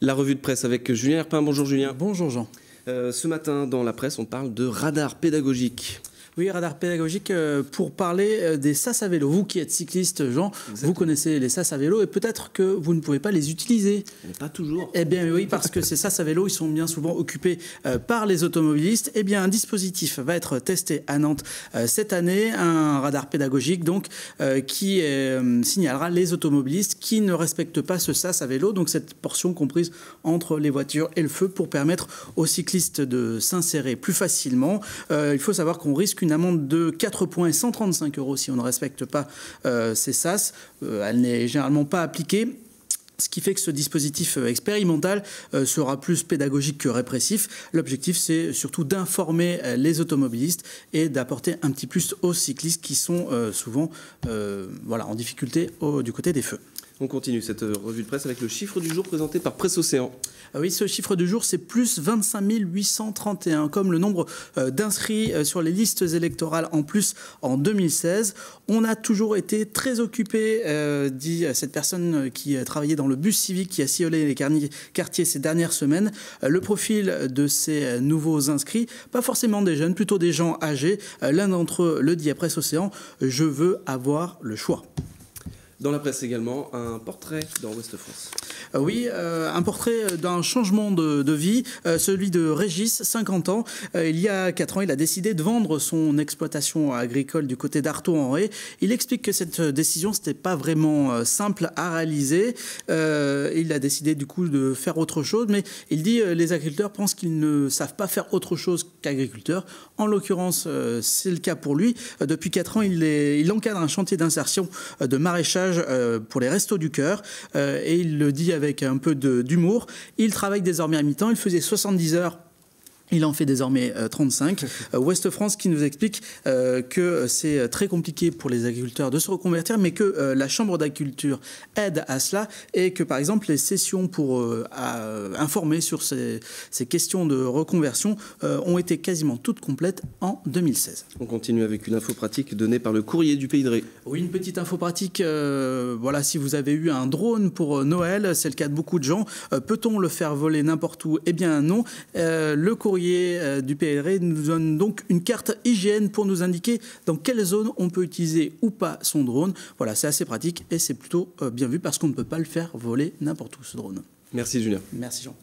La revue de presse avec Julien Herpin. Bonjour Julien. Bonjour Jean. Ce matin dans la presse, on parle de radar pédagogique. Oui, radar pédagogique pour parler des sas à vélo. Vous qui êtes cycliste, Jean, vous connaissez les sas à vélo et peut-être que vous ne pouvez pas les utiliser. Mais pas toujours. Eh bien oui, parce que ces sas à vélo, ils sont bien souvent occupés par les automobilistes. Eh bien, un dispositif va être testé à Nantes cette année, un radar pédagogique donc qui signalera les automobilistes qui ne respectent pas ce sas à vélo, donc cette portion comprise entre les voitures et le feu pour permettre aux cyclistes de s'insérer plus facilement. Il faut savoir qu'on risque une amende de 4 points et 135 € si on ne respecte pas ces sas. Elle n'est généralement pas appliquée. Ce qui fait que ce dispositif expérimental sera plus pédagogique que répressif. L'objectif, c'est surtout d'informer les automobilistes et d'apporter un petit plus aux cyclistes qui sont souvent en difficulté du côté des feux. On continue cette revue de presse avec le chiffre du jour présenté par Presse Océan. Oui, ce chiffre du jour, c'est plus 25 831, comme le nombre d'inscrits sur les listes électorales en plus en 2016. On a toujours été très occupés, dit cette personne qui travaillait dans le bus civique, qui a sillonné les quartiers ces dernières semaines. Le profil de ces nouveaux inscrits, pas forcément des jeunes, plutôt des gens âgés. L'un d'entre eux le dit à Presse Océan, « Je veux avoir le choix ». Dans la presse également, un portrait dans Ouest France. Oui, un portrait d'un changement de vie, celui de Régis, 50 ans. Il y a 4 ans, il a décidé de vendre son exploitation agricole du côté d'Artaud-en-Ré. Il explique que cette décision, ce n'était pas vraiment simple à réaliser. Il a décidé du coup de faire autre chose, mais il dit les agriculteurs pensent qu'ils ne savent pas faire autre chose qu'agriculteurs. En l'occurrence, c'est le cas pour lui. Depuis 4 ans, il encadre un chantier d'insertion de maraîchage pour les Restos du Cœur et il le dit avec un peu d'humour. Il travaille désormais à mi-temps, il faisait 70 heures. Il en fait désormais 35. Ouest France qui nous explique que c'est très compliqué pour les agriculteurs de se reconvertir, mais que la Chambre d'agriculture aide à cela et que par exemple les sessions pour informer sur ces questions de reconversion ont été quasiment toutes complètes en 2016. On continue avec une info pratique donnée par le Courrier du Pays de Ré. Oui, une petite info pratique. Voilà, si vous avez eu un drone pour Noël, c'est le cas de beaucoup de gens. Peut-on le faire voler n'importe où? Eh bien non. Le Courrier du PLR nous donne donc une carte IGN pour nous indiquer dans quelle zone on peut utiliser ou pas son drone. Voilà, c'est assez pratique et c'est plutôt bien vu parce qu'on ne peut pas le faire voler n'importe où ce drone. Merci Julien. Merci Jean.